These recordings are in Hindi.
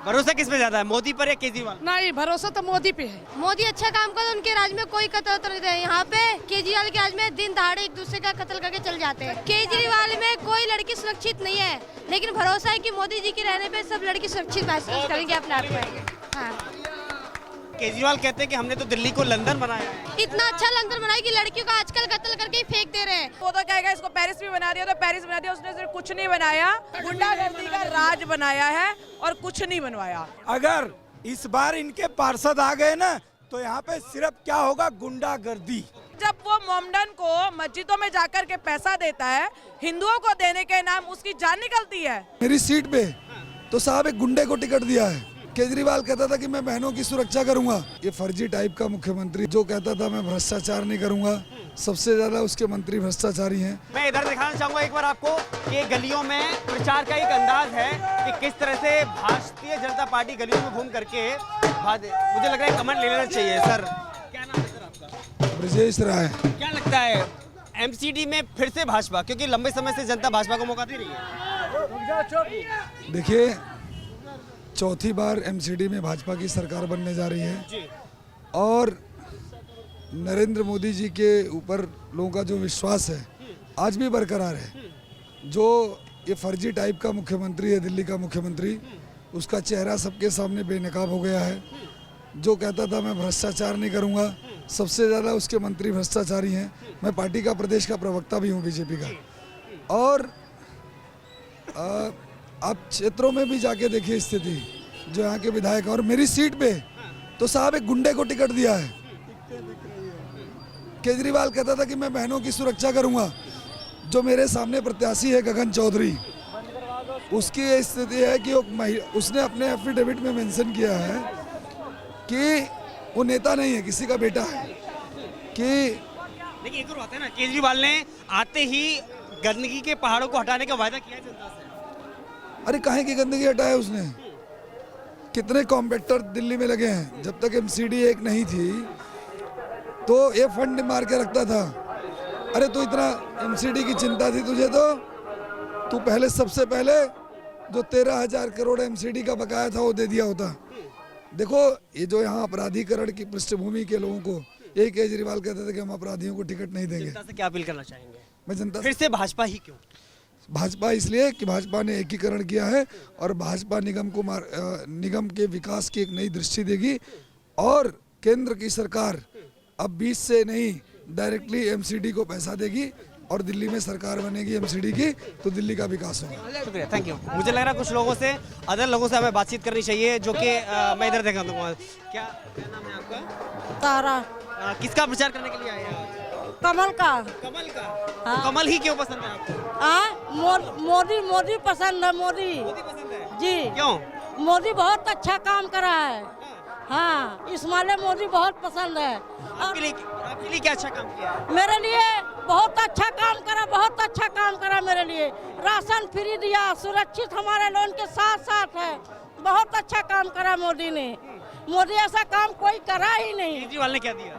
भरोसा किस पे ज्यादा है, मोदी पर या केजरीवाल? नहीं, भरोसा तो मोदी पे है। मोदी अच्छा काम कर, उनके राज में कोई कत्ल उतर नहीं है। यहाँ पे केजरीवाल के राज में दिन दहाड़े एक दूसरे का कत्ल करके चल जाते हैं। केजरीवाल में कोई लड़की सुरक्षित नहीं है, लेकिन भरोसा है कि मोदी जी के रहने पे सब लड़की सुरक्षित महसूस करेंगे, अपने आप को। हाँ। केजरीवाल कहते हैं कि हमने तो दिल्ली को लंदन बनाया है। इतना अच्छा लंदन बनाया कि लड़कियों का आजकल कत्ल करके ही फेंक दे रहे हैं। वो तो कहेगा इसको पेरिस भी बना दिया, तो पेरिस बना दिया। उसने सिर्फ कुछ नहीं बनाया, गुंडागर्दी का राज बनाया है और कुछ नहीं बनवाया। अगर इस बार इनके पार्षद आ गए ना तो यहाँ पे सिर्फ क्या होगा, गुंडागर्दी। जब वो मोमडन को मस्जिदों में जाकर के पैसा देता है, हिंदुओं को देने के नाम उसकी जान निकलती है। मेरी सीट पे तो साहब एक गुंडे को टिकट दिया है। केजरीवाल कहता था कि मैं बहनों की सुरक्षा करूंगा। ये फर्जी टाइप का मुख्यमंत्री जो कहता था मैं भ्रष्टाचार नहीं करूंगा, सबसे ज्यादा उसके मंत्री भ्रष्टाचारी हैं। मैं इधर दिखाना चाहूंगा एक बार आपको कि गलियों में प्रचार का एक अंदाज है कि किस तरह से भारतीय जनता पार्टी गलियों में घूम करके मुझे लग रहा है कमेंट ले लेना चाहिए। सर क्या नाम है सर आपका? ब्रजेश राय। क्या लगता है एमसीडी में फिर से भाजपा, क्योंकि लंबे समय से जनता भाजपा को मौका दे रही है? देखिए, चौथी बार एमसीडी में भाजपा की सरकार बनने जा रही है और नरेंद्र मोदी जी के ऊपर लोगों का जो विश्वास है आज भी बरकरार है। जो ये फर्जी टाइप का मुख्यमंत्री है, दिल्ली का मुख्यमंत्री, उसका चेहरा सबके सामने बेनकाब हो गया है। जो कहता था मैं भ्रष्टाचार नहीं करूंगा, सबसे ज़्यादा उसके मंत्री भ्रष्टाचारी हैं। मैं पार्टी का प्रदेश का प्रवक्ता भी हूँ बीजेपी का। और आप क्षेत्रों में भी जाके देखिए स्थिति, जो यहाँ के विधायक, और मेरी सीट पे तो साहब एक गुंडे को टिकट दिया है। केजरीवाल कहता था कि मैं बहनों की सुरक्षा करूंगा। जो मेरे सामने प्रत्याशी है गगन चौधरी, उसकी ये स्थिति है कि उसने अपने एफिडेविट में मेंशन किया है कि वो नेता नहीं है, किसी का बेटा है। कि लेकिन एक और बात है ना, केजरीवाल ने आते ही गंदगी के पहाड़ों को हटाने का वायदा किया जनता से। अरे काहे की गंदगी हटाया उसने? कितने कॉम्पिटिटर दिल्ली में लगे हैं। जब तक एमसीडी एक नहीं थी तो ये फंड मार के रखता था। अरे तो इतना एमसीडी की चिंता थी तुझे तो तू पहले, सबसे पहले जो 13,000 करोड़ एमसीडी का बकाया था वो दे दिया होता। देखो, ये जो यहाँ अपराधीकरण की पृष्ठभूमि के लोगों को, यही केजरीवाल कहते थे कि हम अपराधियों को टिकट नहीं देंगे। जनता से क्या अपील करना चाहेंगे? मैं जनता फिर से भाजपा ही क्यों? भाजपा इसलिए कि भाजपा ने एकीकरण किया है और भाजपा निगम के विकास की एक नई दृष्टि देगी। और केंद्र की सरकार अब 20 से नहीं, डायरेक्टली एमसीडी को पैसा देगी और दिल्ली में सरकार बनेगी एमसीडी की, तो दिल्ली का विकास होगा। शुक्रिया, थैंक यू। मुझे लग रहा है कुछ लोगों से, अदर लोगों से हमें बातचीत करनी चाहिए, जो कि मैं इधर देखा दूंगा। क्या नाम है आपका? तारा। किसका प्रचार करने के लिए आए हैं? कमल का। कमल का? तो कमल ही क्यों पसंद है आपको? मोदी पसंद है। मोदी पसंद है जी। क्यों? मोदी बहुत अच्छा काम करा है। हाँ, इसमाइल मोदी बहुत पसंद है। आपके लिए क्या अच्छा काम किया है? मेरे लिए बहुत अच्छा काम करा, बहुत अच्छा काम करा मेरे लिए। राशन फ्री दिया, सुरक्षित हमारे लोन के साथ साथ है। बहुत अच्छा काम करा मोदी ने। मोदी ऐसा काम कोई करा ही नहीं। केजरीवाल ने क्या दिया?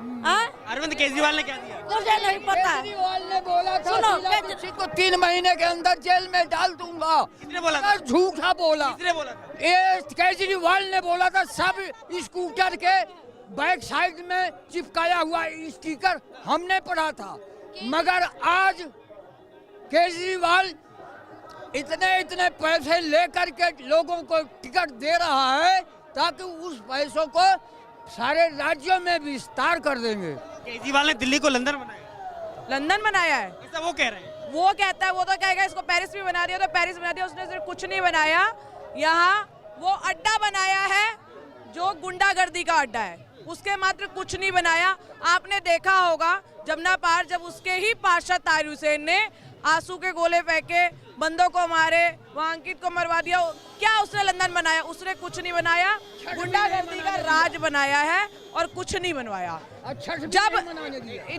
अरविंद केजरीवाल ने क्या दिया? मुझे नहीं पता। केजरीवाल ने बोला था सुनो, को 3 महीने के अंदर जेल में डाल दूंगा। किसने बोला था? झूठा बोला। किसने बोला था? ये केजरीवाल ने बोला था। सब स्कूटर के बैक साइड में चिपकाया हुआ स्टिकर हमने पढ़ा था। मगर आज केजरीवाल इतने पैसे लेकर के लोगों को टिकट दे रहा है ताकि उस पैसों को सारे राज्यों में विस्तार कर देंगे। केजरीवाल ने दिल्ली को लंदन बनाया। लंदन बनाया है, ऐसा वो कह रहे हैं। वो कहता है, वो तो कहेगा इसको पेरिस भी बना दिया, तो पेरिस बना दिया। उसने सिर्फ कुछ नहीं बनाया, यहाँ वो अड्डा बनाया है जो गुंडागर्दी का अड्डा है, उसके मात्र कुछ नहीं बनाया। आपने देखा होगा जमुना पार, जब उसके ही पार्षद ताहिर हुसैन ने आंसू के गोले फेंके, बंदों को मारे, वहाँ अंकित को मरवा दिया, क्या उसने लंदन बनाया? उसने कुछ नहीं बनाया, गुंडागर्दी का राज बनाया है और कुछ नहीं बनवाया।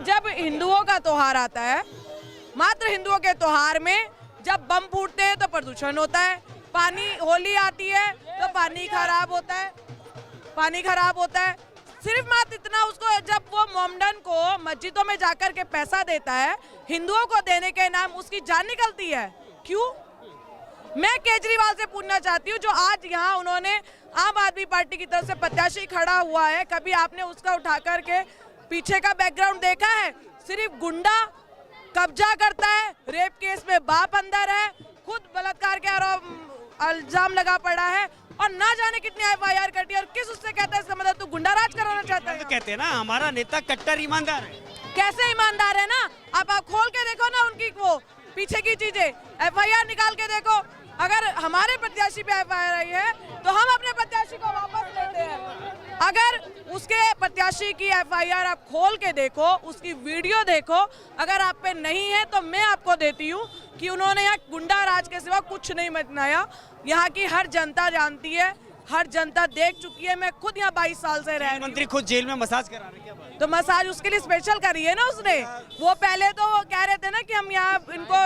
जब हिंदुओं का त्योहार आता है, मात्र हिंदुओं के त्योहार में जब बम फूटते हैं तो प्रदूषण होता है, पानी, होली आती है तो पानी खराब होता है। सिर्फ मात्र इतना, उसको जब वो मोमडन को मस्जिदों में जाकर के पैसा देता है, हिंदुओं को देने के नाम उसकी जान निकलती है। क्यों? मैं केजरीवाल से पूछना चाहती हूँ, जो आज यहाँ उन्होंने आम आदमी पार्टी की तरफ से प्रत्याशी खड़ा हुआ है, कभी आपने उसका उठा करके पीछे का बैकग्राउंड देखा है? सिर्फ गुंडा कब्जा करता है, रेप केस में बाप अंदर है, खुद बलात्कार के आरोप इल्जाम लगा पड़ा है और ना जाने कितनी एफआईआर कटी है। और किस उससे कहता है इसका मतलब तू गुंडा राज कराना चाहता है? तो कहते हैं ना हमारा नेता कट्टर ईमानदार है। कैसे ईमानदार है ना, आप खोल के देखो ना उनकी वो पीछे की चीजें, एफआईआर निकाल के देखो। अगर हमारे प्रत्याशी पे एफआईआर आई है तो हम अपने प्रत्याशी को वापस लेते हैं। अगर उसके प्रत्याशी की एफआईआर आप खोल के देखो, उसकी वीडियो देखो, अगर आप पे नहीं है तो मैं आपको देती हूँ कि उन्होंने यहाँ गुंडा राज के सिवा कुछ नहीं बनाया। यहाँ की हर जनता जानती है, हर जनता देख चुकी है। मैं खुद यहाँ 22 साल से रह रही हूँ। मंत्री खुद जेल में मसाज करा रहे हैं, क्या बात है? तो मसाज उसके लिए स्पेशल करी है ना उसने। वो पहले तो वो कह रहे थे ना कि हम यहाँ इनको,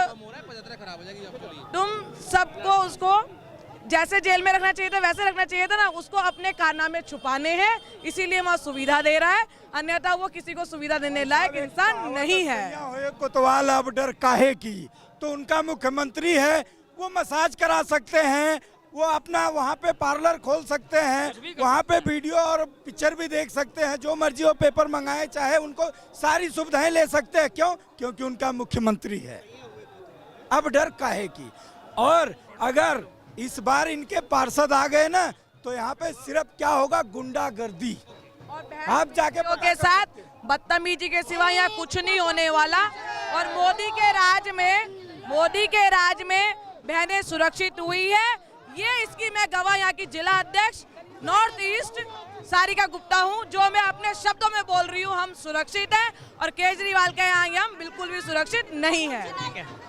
तुम सबको उसको जैसे जेल में रखना चाहिए था वैसे रखना चाहिए था ना, उसको अपने कारनामे छुपाने हैं, इसीलिए वहाँ सुविधा दे रहा है, अन्यथा वो किसी को सुविधा देने लायक इंसान नहीं है। कोतवाल अब डर काहे की, तो उनका मुख्यमंत्री है, वो मसाज करा सकते हैं, वो अपना वहाँ पे पार्लर खोल सकते हैं, वहाँ पे वीडियो और पिक्चर भी देख सकते हैं, जो मर्जी वो पेपर मंगाए चाहे, उनको सारी सुविधाएं ले सकते हैं। क्यों? क्योंकि उनका मुख्यमंत्री है। अब डर काहे की। और अगर इस बार इनके पार्षद आ गए ना तो यहाँ पे सिर्फ क्या होगा, गुंडागर्दी। आप जाके के साथ बदतमीजी के सिवा यहाँ कुछ नहीं होने वाला। और मोदी के राज में बहनें सुरक्षित हुई है, ये इसकी मैं गवाह यहाँ की जिला अध्यक्ष नॉर्थ ईस्ट सारिका गुप्ता हूँ। जो मैं अपने शब्दों में बोल रही हूँ, हम सुरक्षित हैं और केजरीवाल के यहाँ हम बिल्कुल भी सुरक्षित नहीं है।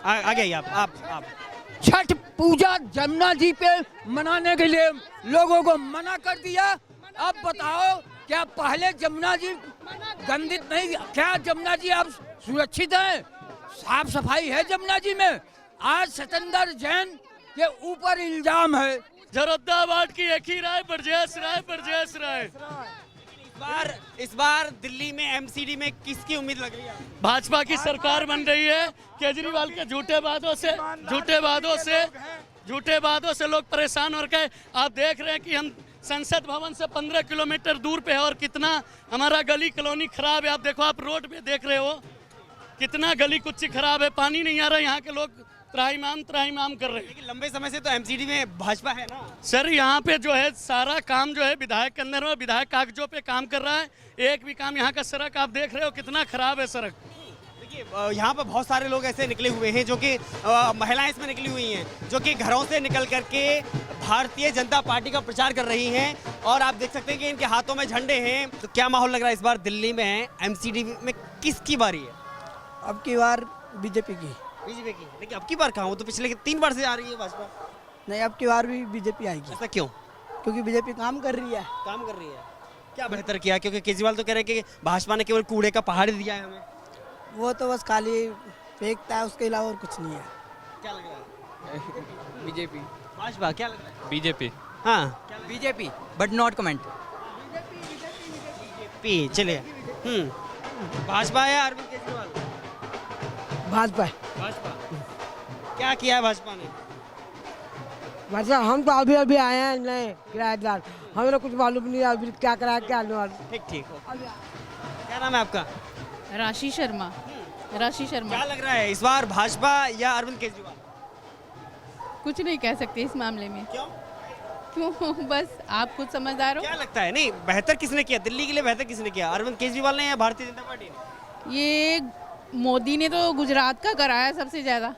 आगे आइए आप। छठ पूजा जमुना जी पे मनाने के लिए लोगों को मना कर दिया। अब बताओ, क्या पहले जमुना जी गंदित नहीं, क्या जमुना जी अब सुरक्षित है? साफ सफाई है जमुना जी में? आज सतेंद्र जैन के ऊपर इल्जाम है। जरोदाबाद की एक ही राय, ब्रजेश राय। इस बार दिल्ली में एमसीडी में किसकी उम्मीद लग रही है? भाजपा की सरकार बन रही है। केजरीवाल के झूठे वादों से लोग परेशान हो गए। आप देख रहे हैं कि हम संसद भवन से 15 किलोमीटर दूर पे है और कितना हमारा गली कॉलोनी खराब है। आप देखो, आप रोड पे देख रहे हो कितना गली कुच्ची खराब है, पानी नहीं आ रहा। यहाँ के लोग त्राहिमाम कर रहे हैं। लेकिन लंबे समय से तो एमसीडी में भाजपा है ना सर। यहाँ पे जो है सारा काम जो है विधायक के अंदर में, विधायक कागजों पे काम कर रहा है। एक भी काम, यहाँ का सड़क आप देख रहे हो कितना खराब है सड़क। देखिए, यहाँ पर बहुत सारे लोग ऐसे निकले हुए हैं जो कि महिलाएं इसमें निकली हुई हैं, जो कि घरों से निकल करके भारतीय जनता पार्टी का प्रचार कर रही हैं। और आप देख सकते हैं कि इनके हाथों में झंडे हैं। तो क्या माहौल लग रहा है इस बार दिल्ली में एमसीडी में किसकी बारी है? अब की बार बीजेपी की। लेकिन अब की बार कहाँ? वो तो पिछले 3 बार से आ रही है भाजपा। नहीं, अब की बार भी बीजेपी आएगी। ऐसा क्यों? क्योंकि बीजेपी काम कर रही है। क्या बेहतर किया? क्योंकि केजरीवाल तो कह रहे हैं कि भाजपा ने केवल कूड़े का पहाड़ दिया है हमें। वो तो बस खाली फेंकता है, उसके अलावा और कुछ नहीं है। क्या लग रहा है? बीजेपी। भाजपा क्या लग रहा है? बीजेपी। हाँ, बीजेपी बट नॉट कमेंट। चलिए। भाजपा है अरविंद केजरीवाल? भाजपा। क्या किया है भाजपा ने? भाजपा हम तो अभी आए हैं नए किराएदार, हमें कुछ मालूम नहीं है अभी क्या करा क्या नहीं। ठीक। क्या नाम है आपका? राशि शर्मा। क्या लग रहा है इस बार भाजपा या अरविंद केजरीवाल? कुछ नहीं कह सकते इस मामले में। क्यों? बस आप खुद समझदार हो। क्या लगता है, नहीं बेहतर किसने किया दिल्ली के लिए? बेहतर किसने किया, अरविंद केजरीवाल ने या भारतीय जनता पार्टी ने? ये मोदी ने तो गुजरात का कराया सबसे ज़्यादा।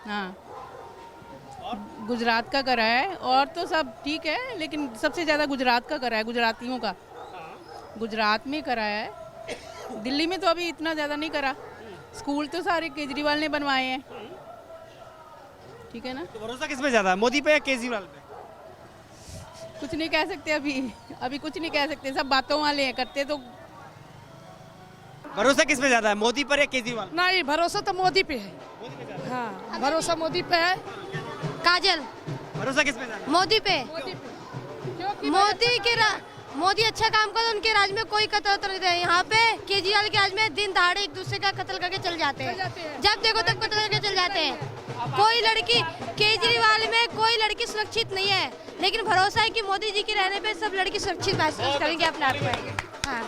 हाँ, गुजरात का कराया है, और तो सब ठीक है, लेकिन सबसे ज़्यादा गुजरात का कराया है, गुजरातियों का गुजरात में कराया है। दिल्ली में तो अभी इतना ज़्यादा नहीं करा। स्कूल तो सारे केजरीवाल ने बनवाए हैं, ठीक है ना। तो भरोसा किस पे ज़्यादा है, मोदी पे या केजरीवाल पे? कुछ नहीं कह सकते अभी कुछ नहीं कह सकते, सब बातों वाले हैं, करते तो। भरोसा किस पे ज्यादा है, मोदी पर या केजरीवाल? नहीं, भरोसा तो मोदी पे है। हाँ, भरोसा मोदी पे है। काजल। भरोसा किस पे ज्यादा? मोदी पे। मोदी अच्छा काम कर, उनके राज में कोई कतल नहीं है। यहाँ पे केजरीवाल के राज में दिन दहाड़े एक दूसरे का कत्ल करके चल जाते हैं। जब देखो तब कत्ल करके चल जाते हैं। कोई लड़की केजरीवाल में कोई लड़की सुरक्षित नहीं है, लेकिन भरोसा है कि मोदी जी के रहने पे सब लड़की सुरक्षित महसूस करेंगे अपने आप को। हाँ,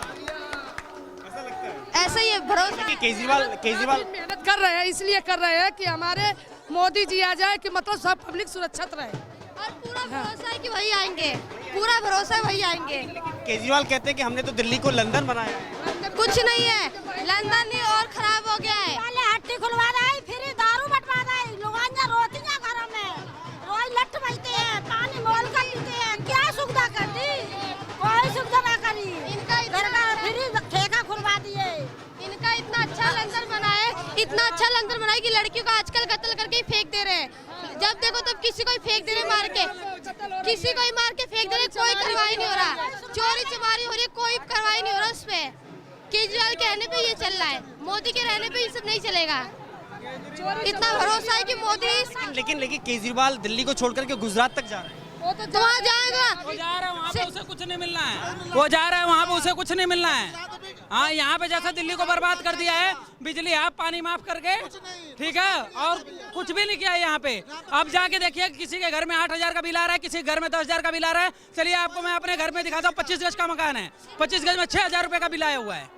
ऐसा ही है, भरोसा है। केजरीवाल मेहनत कर रहे हैं, इसलिए कर रहे हैं कि हमारे मोदी जी आ जाए कि मतलब सब पब्लिक सुरक्षित रहे। और पूरा भरोसा है कि वही आएंगे, पूरा भरोसा है वही आएंगे। केजरीवाल कहते हैं कि हमने तो दिल्ली को लंदन बनाया है। कुछ नहीं है, लंदन ही और खराब हो गया है। पहले हट्टी खुलवा रहे, फिर दारू बंटवा रहे, लोग रोती हैं घर में, रोज लट बजते हैं, पानी मोल कर पीते हैं। क्या सुविधा कर दी? कोई सुविधा ना करी। इनका फिर ठेका खुलवा दिए। इनका इतना अच्छा लंगर बनाए, इतना अच्छा लंगर बनाए कि लड़कियों को आजकल कत्ल करके ही फेंक दे रहे हैं। जब देखो तब किसी को ही फेंक दे रहे, मार के किसी को ही मार के फेंक दे रहे, कोई कार्रवाई नहीं हो रहा। चोरी चमारी हो रही है, कोई कार्रवाई नहीं हो रहा उस पे। केजरीवाल के रहने पे ये चल रहा है, मोदी के रहने पे ये सब नहीं चलेगा। इतना भरोसा है कि मोदी। लेकिन केजरीवाल दिल्ली को छोड़कर के गुजरात तक जा रहे हैं। तो वहाँ जाएगा, वो जा रहा है वहाँ पे उसे कुछ नहीं मिलना है, वो जा रहा है वहाँ पे उसे कुछ नहीं मिलना है। हाँ, यहाँ पे जैसा दिल्ली को बर्बाद कर दिया है, बिजली आप पानी माफ करके, ठीक है, और कुछ भी नहीं किया है यहाँ पे। अब जाके देखिए किसी के घर में 8,000 का बिल आ रहा है, किसी के घर में 10,000 का बिल आ रहा है। चलिए आपको मैं अपने घर में दिखाता हूँ, 25 गज का मकान है, 25 गज में 6,000 रुपए का बिल आया हुआ है।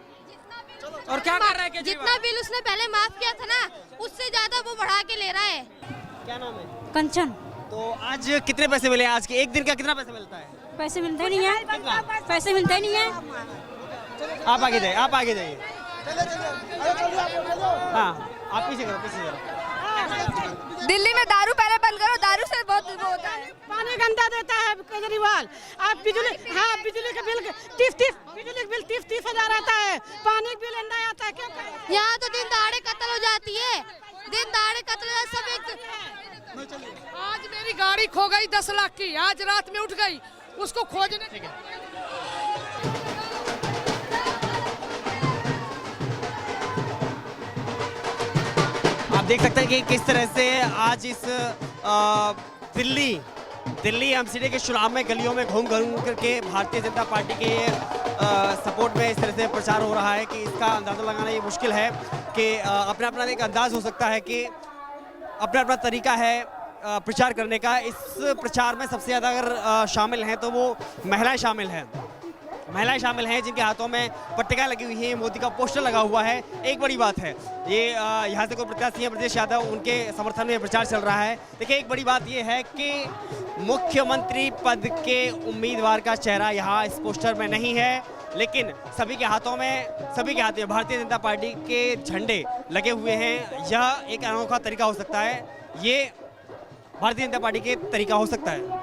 और क्या कर रहा है केजरीवाल? जितना बिल उसने पहले माफ किया था ना, उससे ज्यादा वो बढ़ा के ले रहा है। क्या नाम है? कंचन। तो आज कितने पैसे मिले? आज के एक दिन का कितना पैसा मिलता है? पैसे मिलते नहीं है, पैसे मिलते नहीं है। आप आगे जाइए, आप आगे जाइए। हाँ, आप पीछे करो। दिल्ली में दारू पहले बंद करो, दारू से बहुत वो होता है। पानी गंदा देता है केजरीवाल। आप बिजली, हाँ बिजली का बिल बिजली बिल 30 हजार आता है, पानी बिल अंडा आता है। क्या करें? यहाँ तो दिन दहाड़े कत्ल हो जाती है, दिन दहाड़े कत्ल सब एक। आज मेरी गाड़ी खो गई 10 लाख की, आज रात में उठ गई, उसको खोजने। आप देख सकते हैं कि किस तरह से आज इस दिल्ली एमसीडी के चुनाव में गलियों में घूम करके भारतीय जनता पार्टी के सपोर्ट में इस तरह से प्रचार हो रहा है कि इसका अंदाज़ा लगाना ये मुश्किल है कि अपना अपना एक अंदाज हो सकता है कि अपना अपना तरीका है प्रचार करने का। इस प्रचार में सबसे ज़्यादा अगर शामिल हैं तो वो महिलाएं शामिल हैं जिनके हाथों में पट्टिका लगी हुई है, मोदी का पोस्टर लगा हुआ है। एक बड़ी बात है, ये यहाँ से कोई प्रत्याशी हैं ब्रजेश यादव, उनके समर्थन में प्रचार चल रहा है। देखिए, एक बड़ी बात ये है कि मुख्यमंत्री पद के उम्मीदवार का चेहरा यहाँ इस पोस्टर में नहीं है, लेकिन सभी के हाथों में भारतीय जनता पार्टी के झंडे लगे हुए हैं। यह एक अनोखा तरीका हो सकता है, ये भारतीय जनता पार्टी के तरीका हो सकता है।